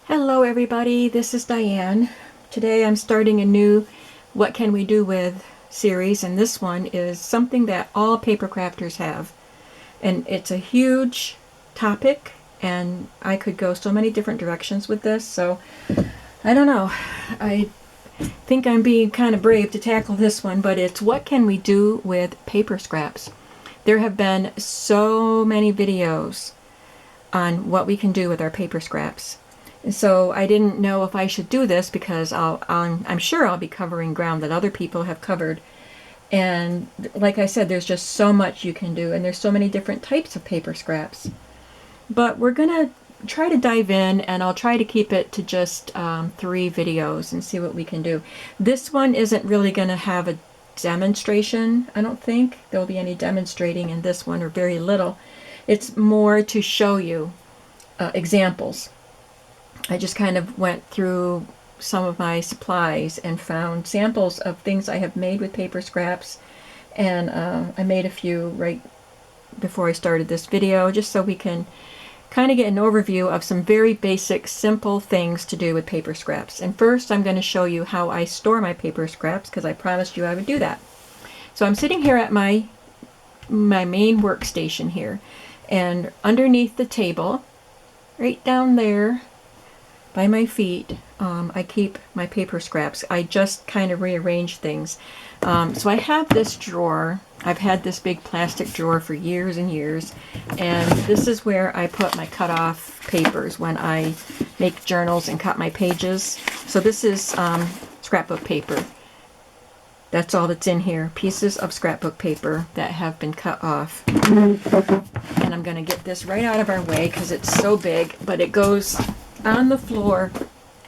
Hello everybody, this is Diane. Today I'm starting a new What Can We Do With series, and this one is something that all paper crafters have. And it's a huge topic, and I could go so many different directions with this, so I don't know. I think I'm being kind of brave to tackle this one, but it's what can we do with paper scraps. There have been so many videos on what we can do with our paper scraps. So I didn't know if I should do this because I'm sure I'll be covering ground that other people have covered. And like I said, there's just so much you can do, and there's so many different types of paper scraps. But we're going to try to dive in, and I'll try to keep it to just 3 videos and see what we can do. This one isn't really going to have a demonstration. I don't think there'll be any demonstrating in this one, or very little. It's more to show you examples. I just kind of went through some of my supplies and found samples of things I have made with paper scraps, and I made a few right before I started this video just so we can kind of get an overview of some very basic, simple things to do with paper scraps. And first I'm going to show you how I store my paper scraps, because I promised you I would do that. So I'm sitting here at my main workstation here, and underneath the table, right down there by my feet, I keep my paper scraps. I just kind of rearrange things. So I have this drawer. I've had this big plastic drawer for years and years, and this is where I put my cut-off papers when I make journals and cut my pages. So this is scrapbook paper. That's all that's in here. Pieces of scrapbook paper that have been cut off. And I'm going to get this right out of our way because it's so big, but it goes on the floor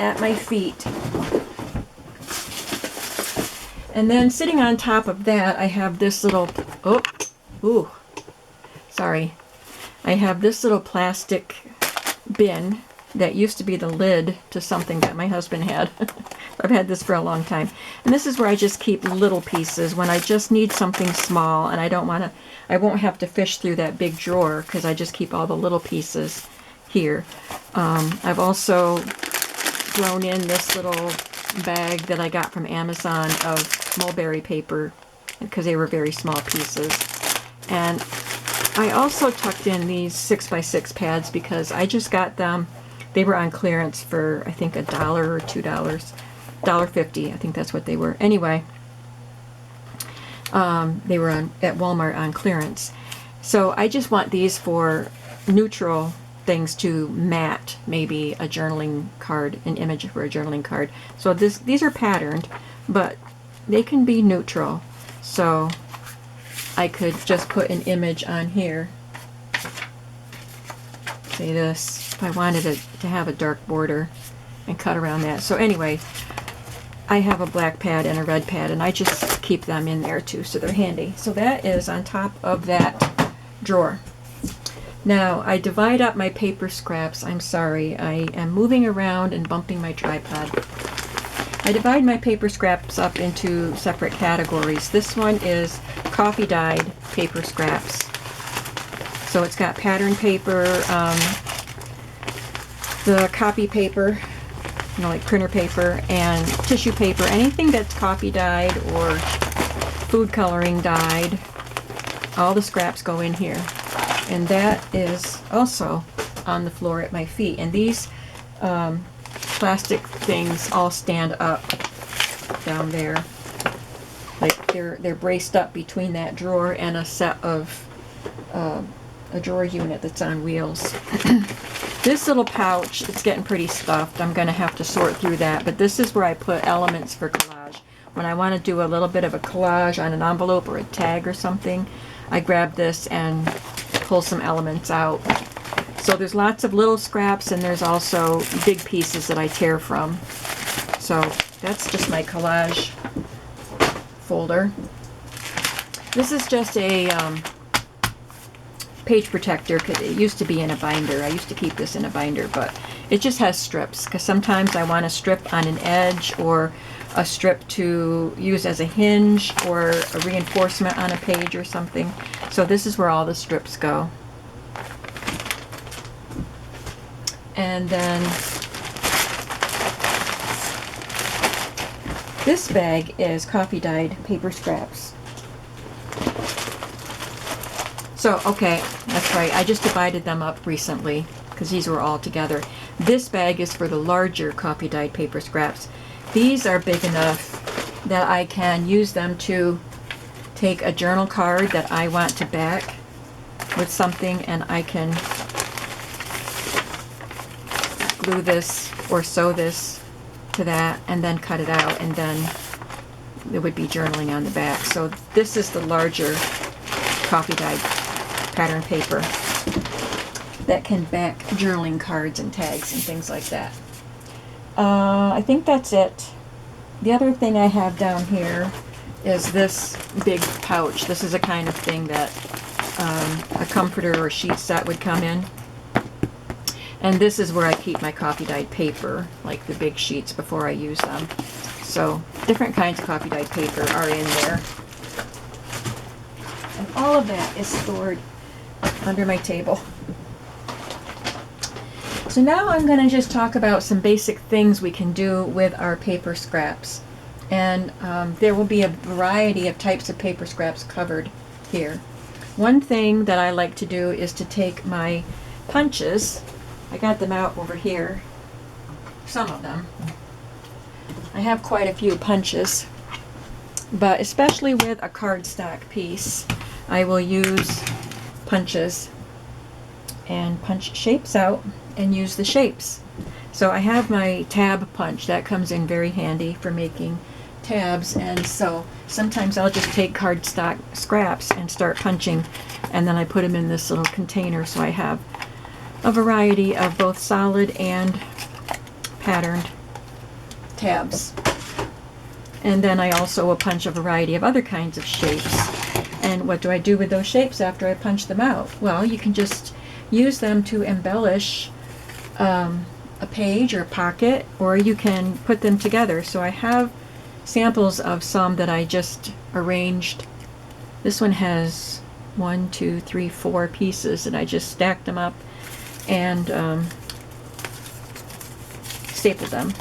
at my feet. And then sitting on top of that, I have this little, I have this little plastic bin that used to be the lid to something that my husband had. I've had this for a long time. And this is where I just keep little pieces when I just need something small, and I won't have to fish through that big drawer because I just keep all the little pieces here. I've also thrown in this little bag that I got from Amazon of mulberry paper because they were very small pieces. And I also tucked in these 6x6 pads because I just got them. They were on clearance for I think $1 or $2, $1.50. I think that's what they were. Anyway, they were at Walmart on clearance. So I just want these for neutral things to mat maybe a journaling card, an image for a journaling card. So these are patterned, but they can be neutral. So I could just put an image on here. Say this, if I wanted it to have a dark border, and cut around that. So anyway, I have a black pad and a red pad, and I just keep them in there too, so they're handy. So that is on top of that drawer. Now, I divide up my paper scraps. I'm sorry, I am moving around and bumping my tripod. I divide my paper scraps up into separate categories. This one is coffee dyed paper scraps. So it's got pattern paper, the copy paper, like printer paper, and tissue paper. Anything that's coffee dyed or food coloring dyed, all the scraps go in here. And that is also on the floor at my feet. And these plastic things all stand up down there. Like they're braced up between that drawer and a set of a drawer unit that's on wheels. This little pouch, it's getting pretty stuffed. I'm going to have to sort through that. But this is where I put elements for collage. When I want to do a little bit of a collage on an envelope or a tag or something, I grab this and pull some elements out. So there's lots of little scraps, and there's also big pieces that I tear from. So that's just my collage folder. This is just a page protector. It used to be in a binder. I used to keep this in a binder, but it just has strips because sometimes I want a strip on an edge, or a strip to use as a hinge, or a reinforcement on a page or something. So this is where all the strips go. And then This bag is coffee dyed paper scraps. So, okay, that's right. I just divided them up recently because these were all together. This bag is for the larger coffee dyed paper scraps. These are big enough that I can use them to take a journal card that I want to back with something, and I can glue this or sew this to that and then cut it out, and then it would be journaling on the back. So this is the larger coffee dyed pattern paper that can back journaling cards and tags and things like that. I think that's it. The other thing I have down here is this big pouch. This is a kind of thing that a comforter or sheet set would come in. And this is where I keep my coffee dyed paper, like the big sheets, before I use them. So different kinds of coffee dyed paper are in there. And all of that is stored under my table. So now I'm going to just talk about some basic things we can do with our paper scraps. And there will be a variety of types of paper scraps covered here. One thing that I like to do is to take my punches. I got them out over here, some of them. I have quite a few punches, but especially with a cardstock piece, I will use punches and punch shapes out and use the shapes. So I have my tab punch that comes in very handy for making tabs, and so sometimes I'll just take cardstock scraps and start punching, and then I put them in this little container, so I have a variety of both solid and patterned tabs. And then I also will punch a variety of other kinds of shapes. And what do I do with those shapes after I punch them out? Well, you can just use them to embellish a page or pocket, or you can put them together. So I have samples of some that I just arranged. This one has 1, 2, 3, 4 pieces, and I just stacked them up and stapled them.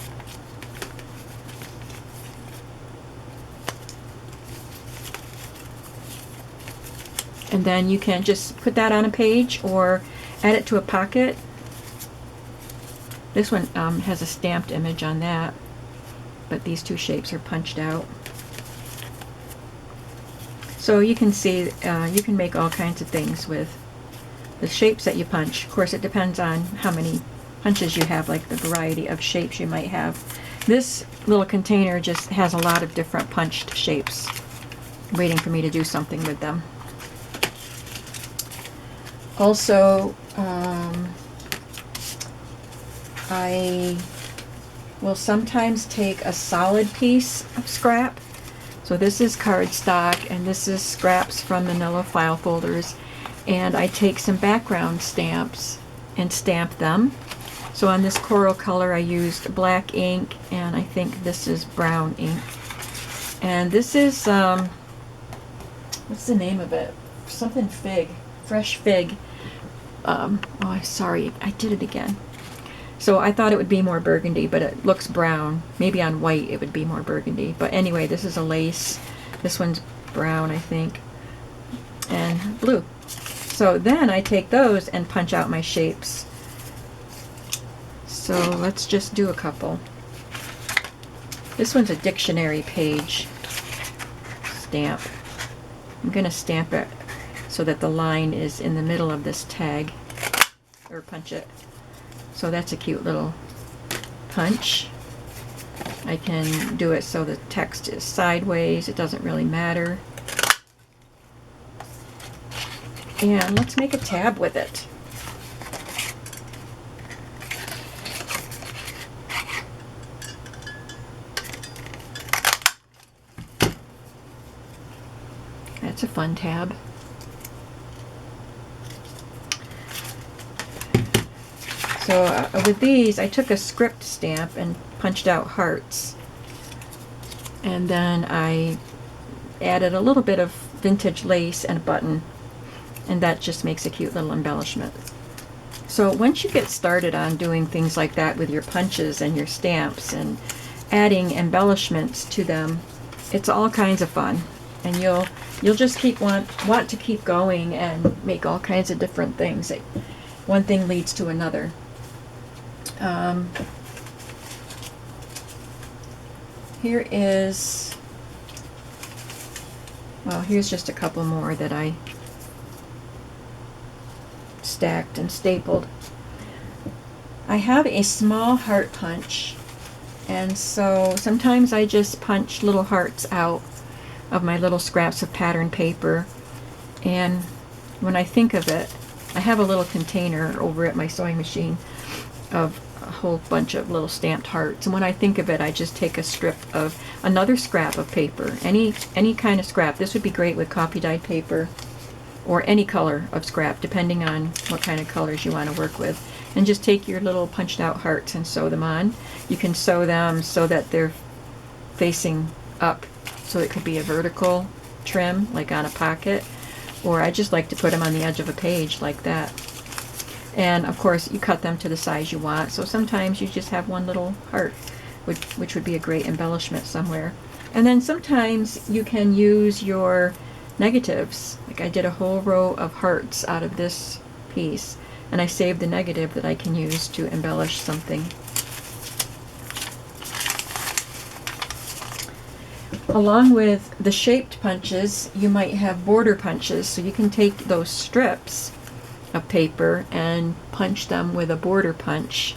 And then you can just put that on a page or add it to a pocket. This one has a stamped image on that, but these two shapes are punched out. So you can see you can make all kinds of things with the shapes that you punch. Of course, it depends on how many punches you have, like the variety of shapes you might have. This little container just has a lot of different punched shapes, waiting for me to do something with them. Also, I will sometimes take a solid piece of scrap. So this is cardstock, and this is scraps from manila file folders. And I take some background stamps and stamp them. So on this coral color I used black ink, and I think this is brown ink. And this is, what's the name of it? Something fig, fresh fig. Oh, sorry, I did it again. So I thought it would be more burgundy, but it looks brown. Maybe on white it would be more burgundy. But anyway, this is a lace. This one's brown, I think, and blue. So then I take those and punch out my shapes. So let's just do a couple. This one's a dictionary page stamp. I'm going to stamp it so that the line is in the middle of this tag, or punch it. So that's a cute little punch. I can do it so the text is sideways. It doesn't really matter. And let's make a tab with it. That's a fun tab. So with these, I took a script stamp and punched out hearts. And then I added a little bit of vintage lace and a button. And that just makes a cute little embellishment. So once you get started on doing things like that with your punches and your stamps and adding embellishments to them. It's all kinds of fun, and you'll just want to keep going and make all kinds of different things. One thing leads to another. Here is, well, here's just a couple more that I stacked and stapled. I have a small heart punch, and so sometimes I just punch little hearts out of my little scraps of pattern paper, and when I think of it, I have a little container over at my sewing machine of a whole bunch of little stamped hearts, and when I think of it, I just take a strip of another scrap of paper, any kind of scrap. This would be great with coffee dyed paper or any color of scrap, depending on what kind of colors you want to work with, and just take your little punched out hearts and sew them on. You can sew them so that they're facing up, so it could be a vertical trim like on a pocket, or I just like to put them on the edge of a page like that. And of course you cut them to the size you want, so sometimes you just have one little heart, which would be a great embellishment somewhere. And then sometimes you can use your negatives. Like I did a whole row of hearts out of this piece, and I saved the negative that I can use to embellish something. Along with the shaped punches, you might have border punches, so you can take those strips of paper and punch them with a border punch.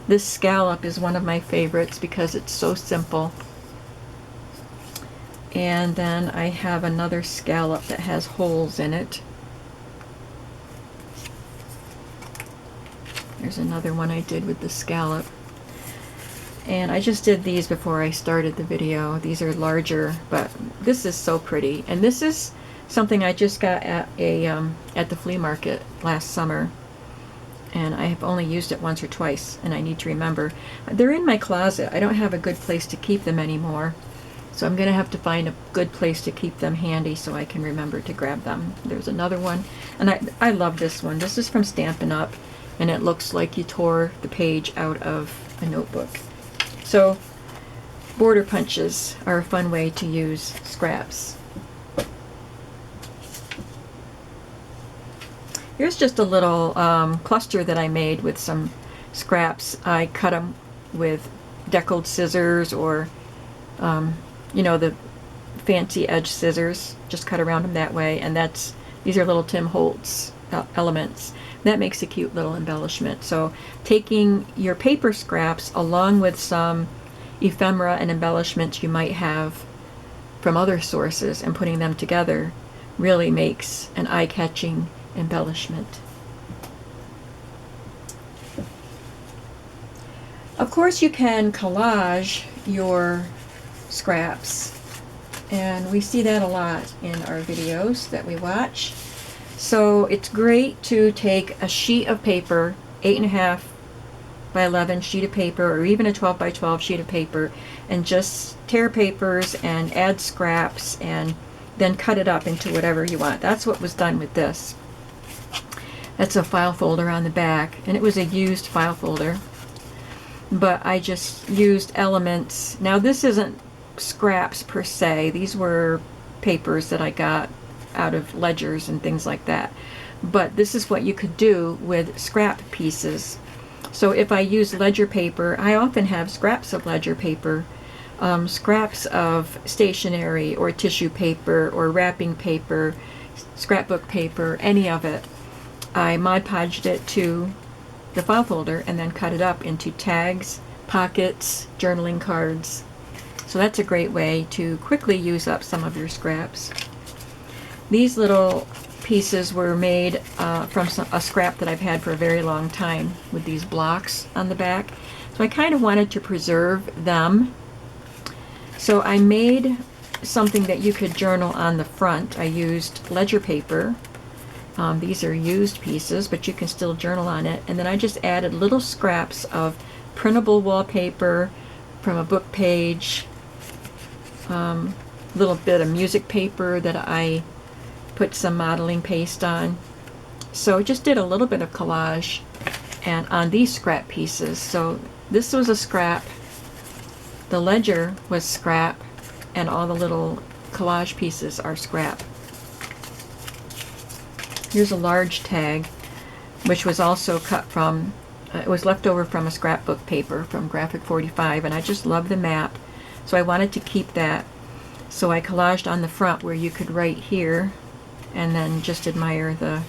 This scallop is one of my favorites because it's so simple. And then I have another scallop that has holes in it. There's another one I did with the scallop. And I just did these before I started the video. These are larger, but this is so pretty. And this is something I just got at the flea market last summer. And I have only used it once or twice, and I need to remember. They're in my closet. I don't have a good place to keep them anymore. So I'm going to have to find a good place to keep them handy so I can remember to grab them. There's another one. And I love this one. This is from Stampin' Up! And it looks like you tore the page out of a notebook. So border punches are a fun way to use scraps. Here's just a little cluster that I made with some scraps. I cut them with deckled scissors, or you know, the fancy edge scissors. Just cut around them that way, and these are little Tim Holtz elements. That makes a cute little embellishment. So taking your paper scraps along with some ephemera and embellishments you might have from other sources and putting them together really makes an eye-catching embellishment. Of course you can collage your scraps, and we see that a lot in our videos that we watch. So it's great to take a sheet of paper, 8.5 by 11 sheet of paper, or even a 12 by 12 sheet of paper, and just tear papers and add scraps and then cut it up into whatever you want. That's what was done with this. That's a file folder on the back, and it was a used file folder, but I just used elements. Now this isn't scraps per se. These were papers that I got out of ledgers and things like that, but this is what you could do with scrap pieces. So if I use ledger paper, I often have scraps of ledger paper, scraps of stationery or tissue paper or wrapping paper, scrapbook paper, any of it. I Mod Podged it to the file folder and then cut it up into tags, pockets, journaling cards. So that's a great way to quickly use up some of your scraps. These little pieces were made from a scrap that I've had for a very long time with these blocks on the back. So I kind of wanted to preserve them. So I made something that you could journal on the front. I used ledger paper. These are used pieces, but you can still journal on it. And then I just added little scraps of printable wallpaper from a book page, little bit of music paper that I put some modeling paste on. So just did a little bit of collage and on these scrap pieces. So this was a scrap The ledger was scrap, and all the little collage pieces are scrap. Here's a large tag, which was also cut from, it was left over from a scrapbook paper from Graphic 45, and I just love the map, so I wanted to keep that. So I collaged on the front where you could write here, and then just admire the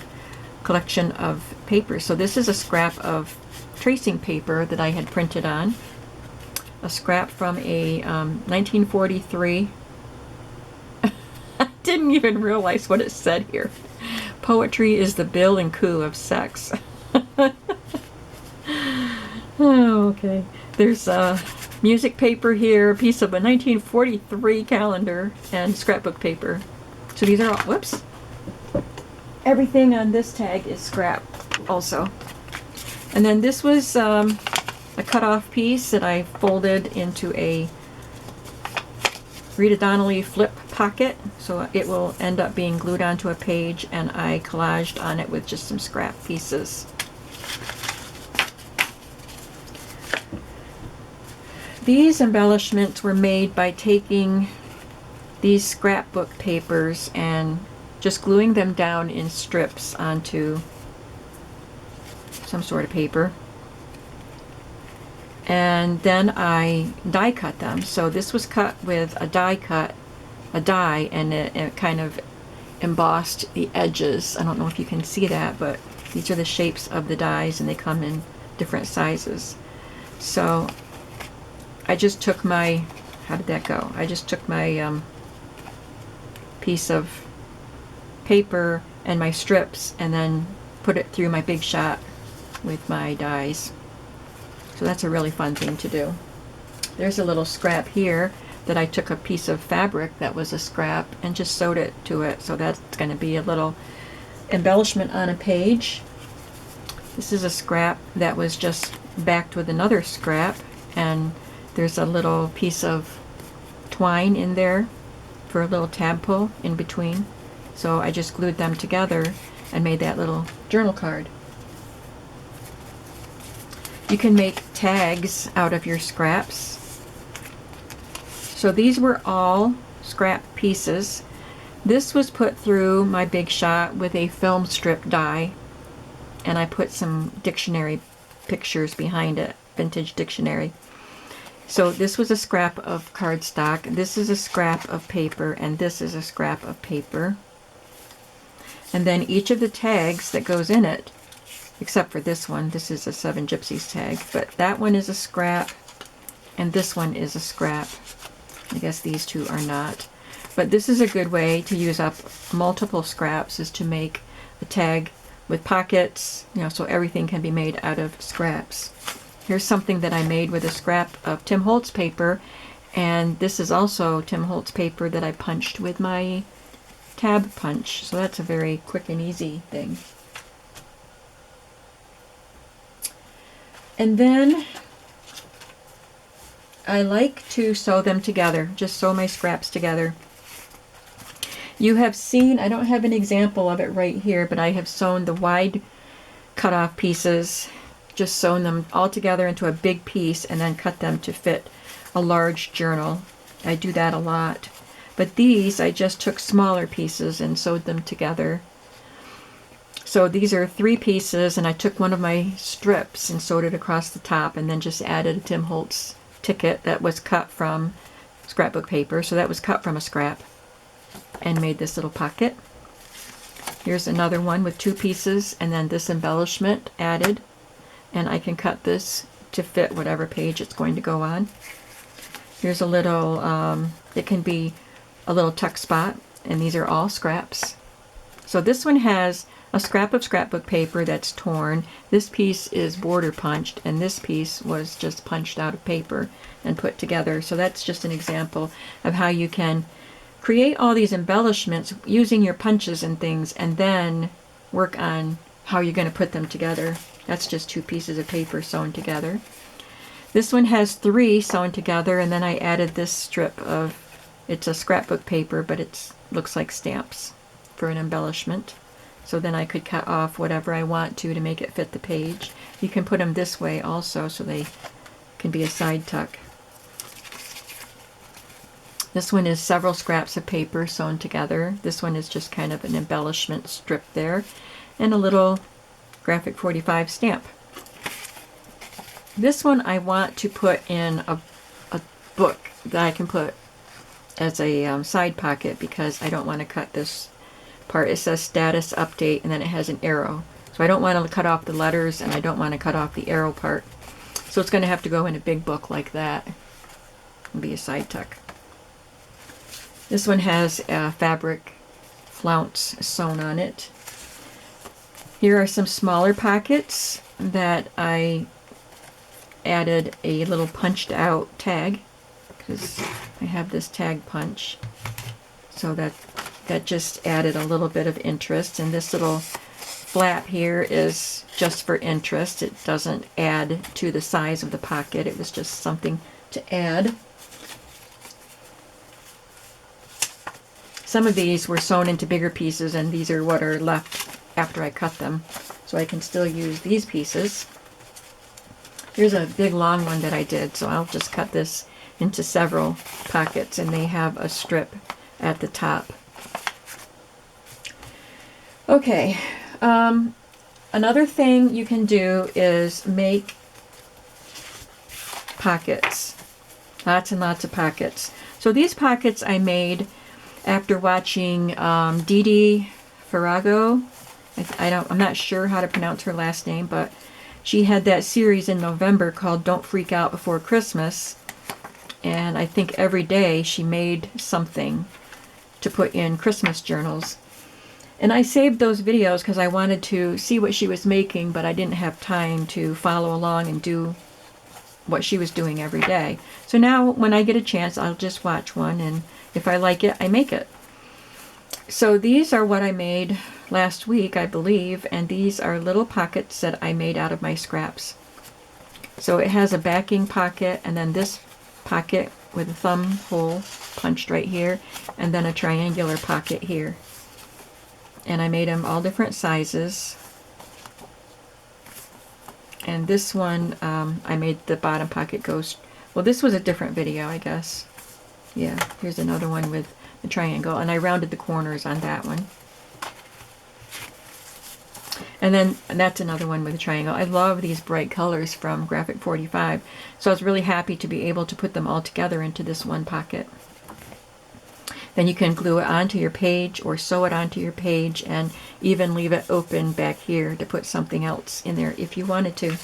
collection of papers. So this is a scrap of tracing paper that I had printed on. A scrap from a 1943. I didn't even realize what it said here. Poetry is the bill and coo of sex. Oh, okay. There's music paper here, a piece of a 1943 calendar, and scrapbook paper. So these are all, whoops. Everything on this tag is scrap also. And then this was a cut-off piece that I folded into a Rita Donnelly flip pocket, so it will end up being glued onto a page, and I collaged on it with just some scrap pieces. These embellishments were made by taking these scrapbook papers and just gluing them down in strips onto some sort of paper. And then I die cut them. So this was cut with a die cut, and it kind of embossed the edges. I don't know if you can see that, but these are the shapes of the dies, and they come in different sizes. So I just took my, how did that go? I just took my piece of paper and my strips and then put it through my Big Shot with my dies. So that's a really fun thing to do. There's a little scrap here that I took a piece of fabric that was a scrap and just sewed it to it. So that's going to be a little embellishment on a page. This is a scrap that was just backed with another scrap, and there's a little piece of twine in there for a little tab pull in between. So I just glued them together and made that little journal card. You can make tags out of your scraps. So these were all scrap pieces. This was put through my Big Shot with a film strip die, and I put some dictionary pictures behind it, vintage dictionary. So this was a scrap of cardstock, this is a scrap of paper, and this is a scrap of paper. And then each of the tags that goes in it, except for this one, this is a Seven Gypsies tag, but that one is a scrap, and this one is a scrap. I guess these two are not. But this is a good way to use up multiple scraps, is to make a tag with pockets, you know, so everything can be made out of scraps. Here's something that I made with a scrap of Tim Holtz paper, and this is also Tim Holtz paper that I punched with my tab punch. So that's a very quick and easy thing. And then I like to sew them together, just sew my scraps together. You have seen, I don't have an example of it right here, but I have sewn the wide cut-off pieces, just sewn them all together into a big piece and then cut them to fit a large journal. I do that a lot. But these, I just took smaller pieces and sewed them together. So these are 3 pieces, and I took one of my strips and sewed it across the top, and then just added a Tim Holtz ticket that was cut from scrapbook paper. So that was cut from a scrap, and made this little pocket. Here's another one with 2 pieces, and then this embellishment added, and I can cut this to fit whatever page it's going to go on. Here's a little, it can be a little tuck spot, and these are all scraps. So this one has a scrap of scrapbook paper that's torn. This piece is border punched, and this piece was just punched out of paper and put together. So that's just an example of how you can create all these embellishments using your punches and things, and then work on how you're going to put them together. That's just 2 pieces of paper sewn together. This one has 3 sewn together, and then I added this strip of, it's a scrapbook paper, but it looks like stamps for an embellishment. So then I could cut off whatever I want to make it fit the page. You can put them this way also, so they can be a side tuck. This one is several scraps of paper sewn together. This one is just kind of an embellishment strip there, and a little Graphic 45 stamp. This one I want to put in a book that I can put as a side pocket, because I don't want to cut this part. It says status update, and then it has an arrow. So I don't want to cut off the letters, and I don't want to cut off the arrow part. So it's going to have to go in a big book like that. It'll be a side tuck. This one has a fabric flounce sewn on it. Here are some smaller pockets that I added a little punched out tag, because I have this tag punch. So that just added a little bit of interest. And this little flap here is just for interest. It doesn't add to the size of the pocket. It was just something to add. Some of these were sewn into bigger pieces, and these are what are left after I cut them. So I can still use these pieces. Here's a big long one that I did, so I'll just cut this into several pockets, and they have a strip at the top. Okay, another thing you can do is make pockets. Lots and lots of pockets. So these pockets I made after watching Dee Dee Farrago. I'm not sure how to pronounce her last name, but she had that series in November called Don't Freak Out Before Christmas. And I think every day she made something to put in Christmas journals. And I saved those videos because I wanted to see what she was making, but I didn't have time to follow along and do what she was doing every day. So now when I get a chance, I'll just watch one, and if I like it, I make it. So these are what I made last week, I believe, and these are little pockets that I made out of my scraps. So it has a backing pocket, and then this pocket with a thumb hole punched right here, and then a triangular pocket here. And I made them all different sizes. And this one, I made the bottom pocket go, well, this was a different video, I guess. Yeah, here's another one with the triangle, and I rounded the corners on that one. And that's another one with a triangle. I love these bright colors from Graphic 45, so I was really happy to be able to put them all together into this one pocket. Then you can glue it onto your page or sew it onto your page, and even leave it open back here to put something else in there if you wanted to.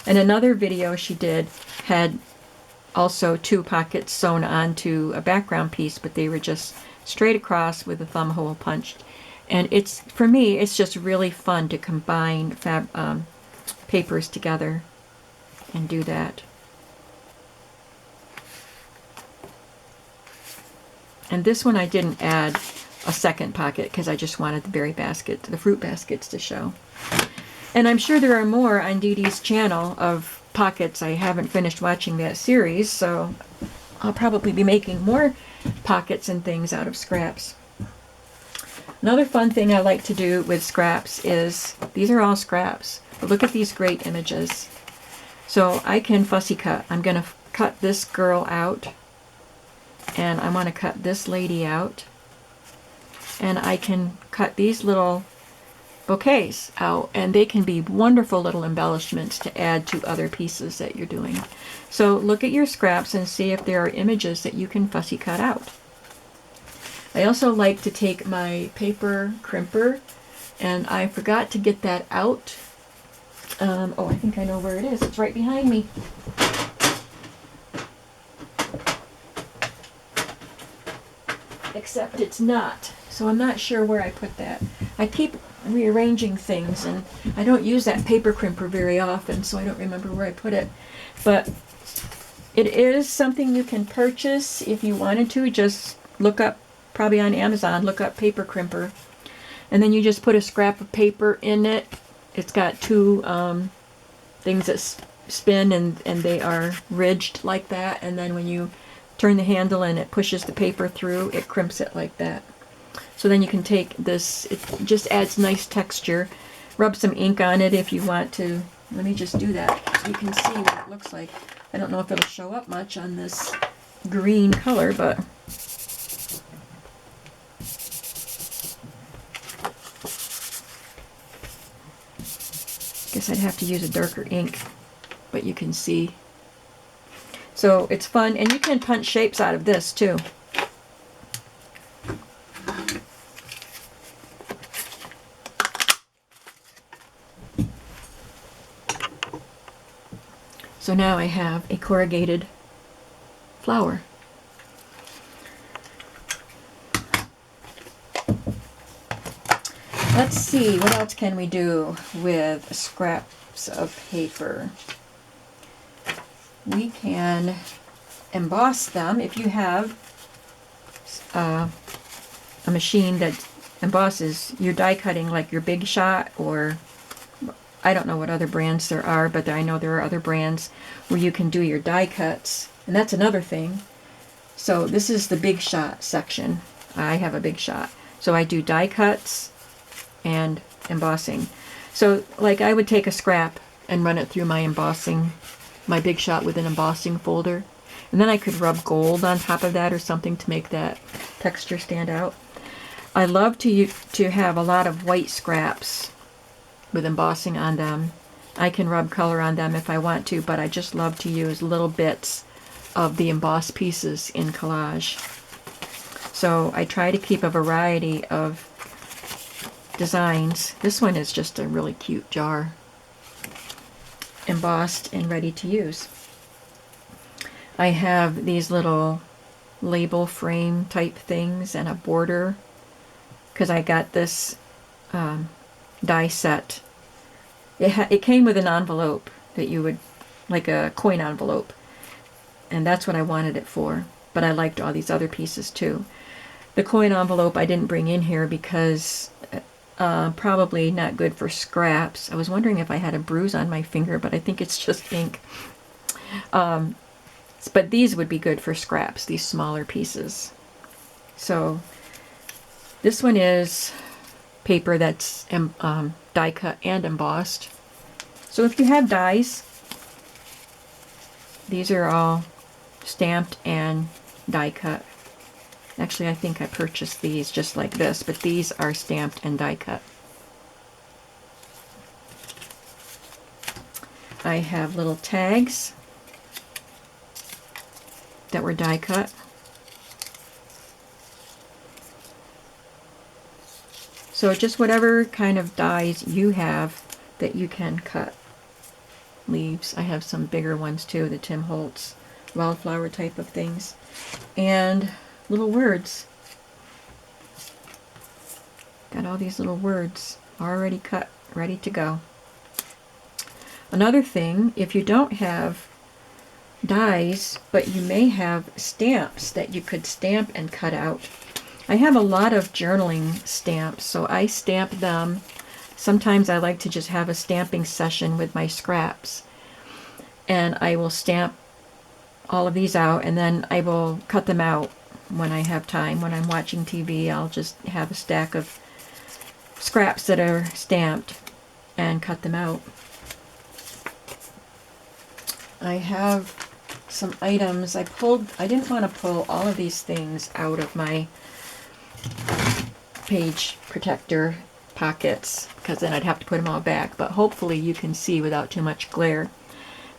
And another video she did had also two pockets sewn onto a background piece, but they were just straight across with a thumb hole punched. And it's, for me, it's just really fun to combine papers together and do that. And this one I didn't add a second pocket because I just wanted the fruit baskets to show. And I'm sure there are more on Dee Dee's channel of pockets. I haven't finished watching that series, so I'll probably be making more pockets and things out of scraps. Another fun thing I like to do with scraps is, these are all scraps, but look at these great images. So I can fussy cut. I'm going to cut this girl out, and I want to cut this lady out, and I can cut these little bouquets out, and they can be wonderful little embellishments to add to other pieces that you're doing. So look at your scraps and see if there are images that you can fussy cut out. I also like to take my paper crimper, and I forgot to get that out. Oh, I think I know where it is. It's right behind me. Except it's not, so I'm not sure where I put that. I keep rearranging things, and I don't use that paper crimper very often, so I don't remember where I put it. But it is something you can purchase if you wanted to. Just look up, probably on Amazon, look up paper crimper, and then you just put a scrap of paper in it. It's got two things that spin, and they are ridged like that, and then when you turn the handle and it pushes the paper through, it crimps it like that. So then you can take this, it just adds nice texture. Rub some ink on it if you want to. Let me just do that so you can see what it looks like. I don't know if it'll show up much on this green color, but guess I'd have to use a darker ink, but you can see. So it's fun, and you can punch shapes out of this too. So now I have a corrugated flower. Let's see, what else can we do with scraps of paper? We can emboss them. If you have a machine that embosses, you're die cutting like your Big Shot, or I don't know what other brands there are, but I know there are other brands where you can do your die cuts, and that's another thing. So this is the Big Shot section. I have a Big Shot. So I do die cuts and embossing. So like I would take a scrap and run it through my embossing, my Big Shot with an embossing folder, and then I could rub gold on top of that or something to make that texture stand out. I love to have a lot of white scraps with embossing on them. I can rub color on them if I want to, but I just love to use little bits of the embossed pieces in collage. So I try to keep a variety of designs. This one is just a really cute jar, embossed and ready to use. I have these little label frame type things and a border, because I got this die set. It came with an envelope that you would, like a coin envelope, and that's what I wanted it for, but I liked all these other pieces too. The coin envelope I didn't bring in here because probably not good for scraps. I was wondering if I had a bruise on my finger, but I think it's just ink. But these would be good for scraps, these smaller pieces. So this one is paper that's die cut and embossed. So if you have dies, these are all stamped and die cut. Actually, I think I purchased these just like this, but these are stamped and die cut. I have little tags that were die cut. So just whatever kind of dies you have that you can cut. Leaves. I have some bigger ones too, the Tim Holtz wildflower type of things. And little words. Got all these little words already cut, ready to go. Another thing, if you don't have dies, but you may have stamps that you could stamp and cut out. I have a lot of journaling stamps, so I stamp them. Sometimes I like to just have a stamping session with my scraps, and I will stamp all of these out, and then I will cut them out when I have time. When I'm watching TV, I'll just have a stack of scraps that are stamped and cut them out. I have some items. I didn't want to pull all of these things out of my page protector pockets, because then I'd have to put them all back, but hopefully you can see without too much glare.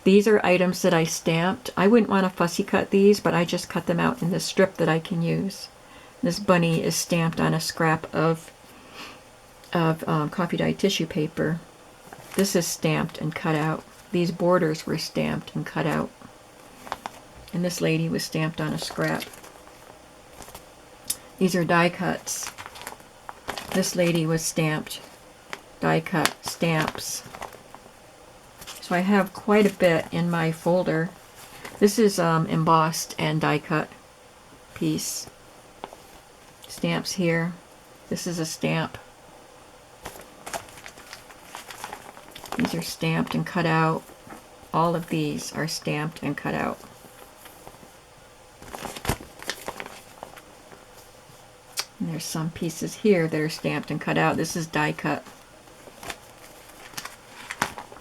These are items that I stamped. I wouldn't want to fussy cut these, but I just cut them out in this strip that I can use. This bunny is stamped on a scrap of coffee dye tissue paper. This is stamped and cut out. These borders were stamped and cut out. And this lady was stamped on a scrap. These are die cuts. This lady was stamped, die cut, stamps. So I have quite a bit in my folder. This is embossed and die cut piece. Stamps here. This is a stamp. These are stamped and cut out. All of these are stamped and cut out. And there's some pieces here that are stamped and cut out. This is die cut.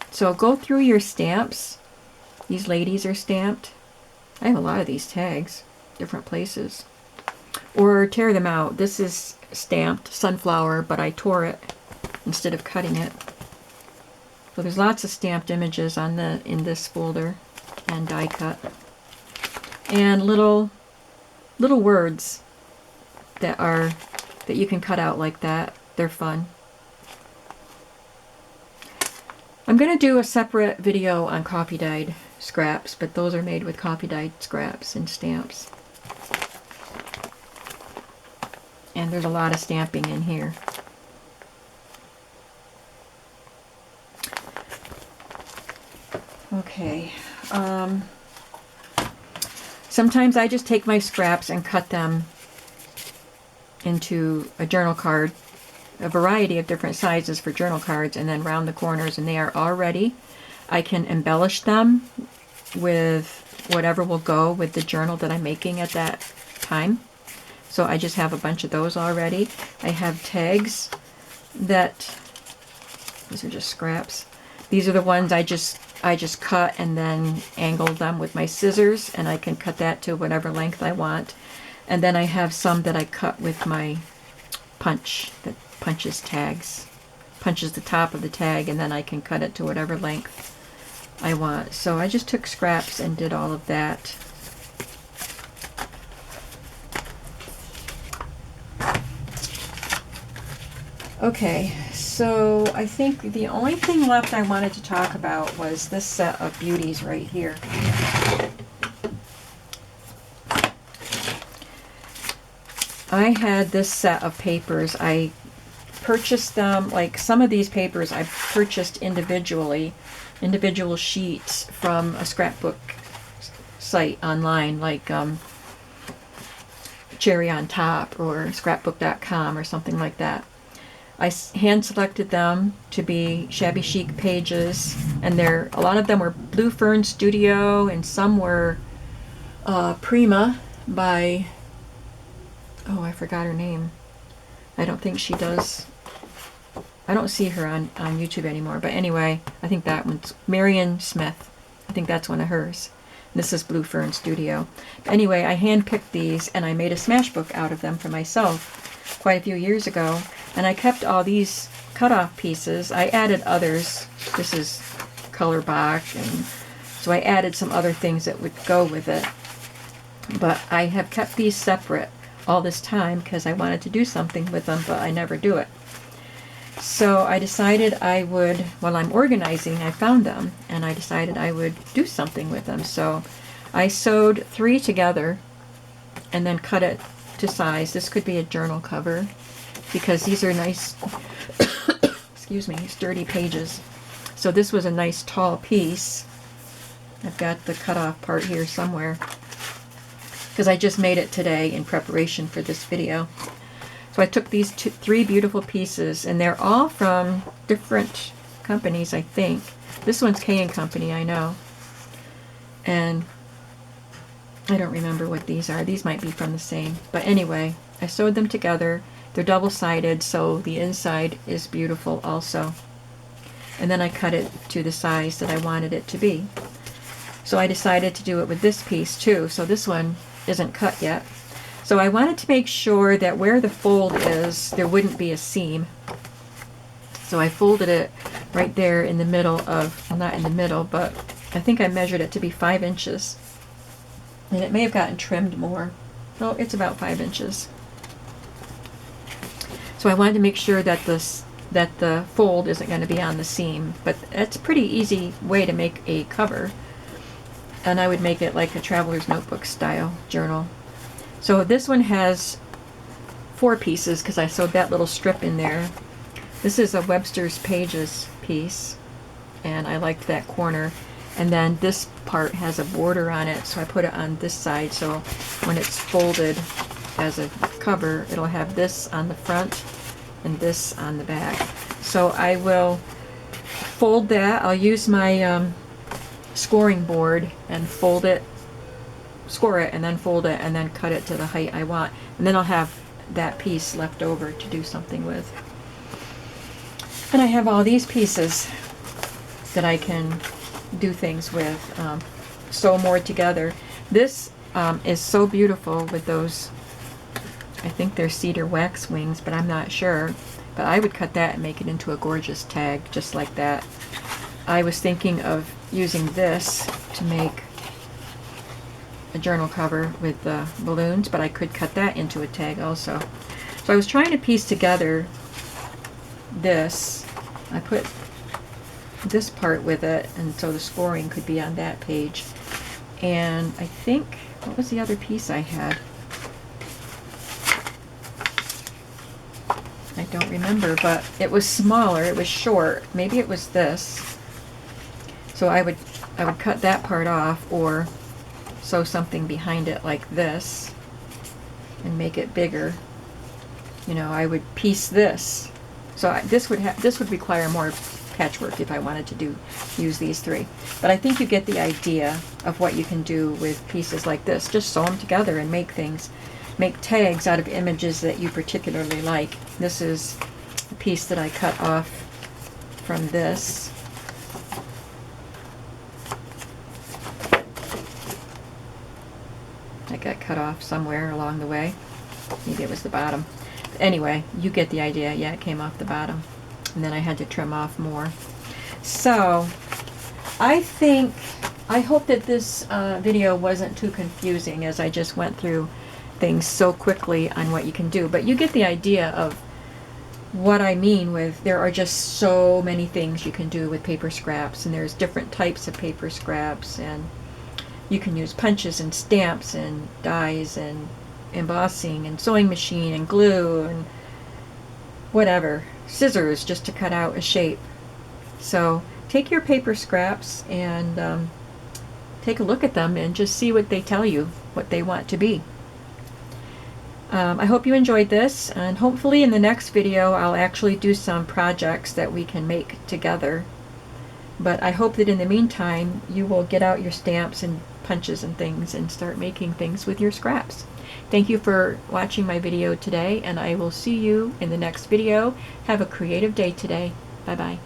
So go through your stamps. These ladies are stamped. I have a lot of these tags, different places. Or tear them out. This is stamped sunflower, but I tore it instead of cutting it. So there's lots of stamped images on in this folder, and die cut, and little words that you can cut out like that. They're fun. I'm going to do a separate video on coffee dyed scraps, but those are made with coffee dyed scraps and stamps. And there's a lot of stamping in here. Okay. Sometimes I just take my scraps and cut them into a journal card, a variety of different sizes for journal cards, and then round the corners, and they are all ready. I can embellish them with whatever will go with the journal that I'm making at that time. So I just have a bunch of those already. I have tags that, these are just scraps. These are the ones I just cut and then angled them with my scissors, and I can cut that to whatever length I want. And then I have some that I cut with my punch that punches tags, punches the top of the tag, and then I can cut it to whatever length I want. So I just took scraps and did all of that. Okay, so I think the only thing left I wanted to talk about was this set of beauties right here. I had this set of papers. I purchased them, like some of these papers I purchased individually, individual sheets from a scrapbook site online, like Cherry on Top or scrapbook.com or something like that. I hand selected them to be shabby chic pages, and a lot of them were Blue Fern Studio, and some were Prima by, oh, I forgot her name. I don't think she does. I don't see her on YouTube anymore. But anyway, I think that one's Marion Smith. I think that's one of hers. This is Blue Fern Studio. But anyway, I hand-picked these, and I made a smash book out of them for myself quite a few years ago. And I kept all these cut-off pieces. I added others. This is color bark, and so I added some other things that would go with it. But I have kept these separate all this time because I wanted to do something with them, but I never do it. So I decided I would, while I'm organizing, I found them, and I decided I would do something with them. So I sewed 3 together and then cut it to size. This could be a journal cover because these are nice, excuse me, sturdy pages. So this was a nice tall piece. I've got the cut-off part here somewhere because I just made it today in preparation for this video. So I took these 3 beautiful pieces, and they're all from different companies, I think. This one's K & Company, I know. And I don't remember what these are. These might be from the same. But anyway, I sewed them together. They're double-sided, so the inside is beautiful also. And then I cut it to the size that I wanted it to be. So I decided to do it with this piece too. So this one isn't cut yet. So I wanted to make sure that where the fold is, there wouldn't be a seam. So I folded it right there in the middle of, well, not in the middle, but I think I measured it to be 5 inches. And it may have gotten trimmed more. No, it's about 5 inches. So I wanted to make sure that the fold isn't going to be on the seam. But it's a pretty easy way to make a cover. And I would make it like a traveler's notebook style journal. So this one has 4 pieces because I sewed that little strip in there. This is a Webster's Pages piece, and I liked that corner. And then this part has a border on it, so I put it on this side, so when it's folded as a cover, it'll have this on the front and this on the back. So I will fold that. I'll use my scoring board and fold it, score it, and then fold it, and then cut it to the height I want. And then I'll have that piece left over to do something with. And I have all these pieces that I can do things with, sew more together. This is so beautiful with those, I think they're cedar wax wings, but I'm not sure. But I would cut that and make it into a gorgeous tag, just like that. I was thinking of using this to make a journal cover with the balloons, but I could cut that into a tag also. So I was trying to piece together this. I put this part with it, and so the scoring could be on that page. And I think, what was the other piece I had? I don't remember, but it was smaller, it was short. Maybe it was this. So I would cut that part off, or sew something behind it like this and make it bigger. You know, I would piece this. So this would require more patchwork if I wanted to use these three. But I think you get the idea of what you can do with pieces like this. Just sew them together and make things. Make tags out of images that you particularly like. This is a piece that I cut off from this. I got cut off somewhere along the way. Maybe it was the bottom. Anyway, you get the idea. Yeah, it came off the bottom. And then I had to trim off more. So, I hope that this video wasn't too confusing as I just went through things so quickly on what you can do. But you get the idea of what I mean with there are just so many things you can do with paper scraps. And there's different types of paper scraps. And you can use punches and stamps and dies and embossing and sewing machine and glue and whatever. Scissors just to cut out a shape. So take your paper scraps and take a look at them and just see what they tell you, what they want to be. I hope you enjoyed this, and hopefully in the next video I'll actually do some projects that we can make together. But I hope that in the meantime you will get out your stamps and punches and things and start making things with your scraps. Thank you for watching my video today, and I will see you in the next video. Have a creative day today. Bye-bye.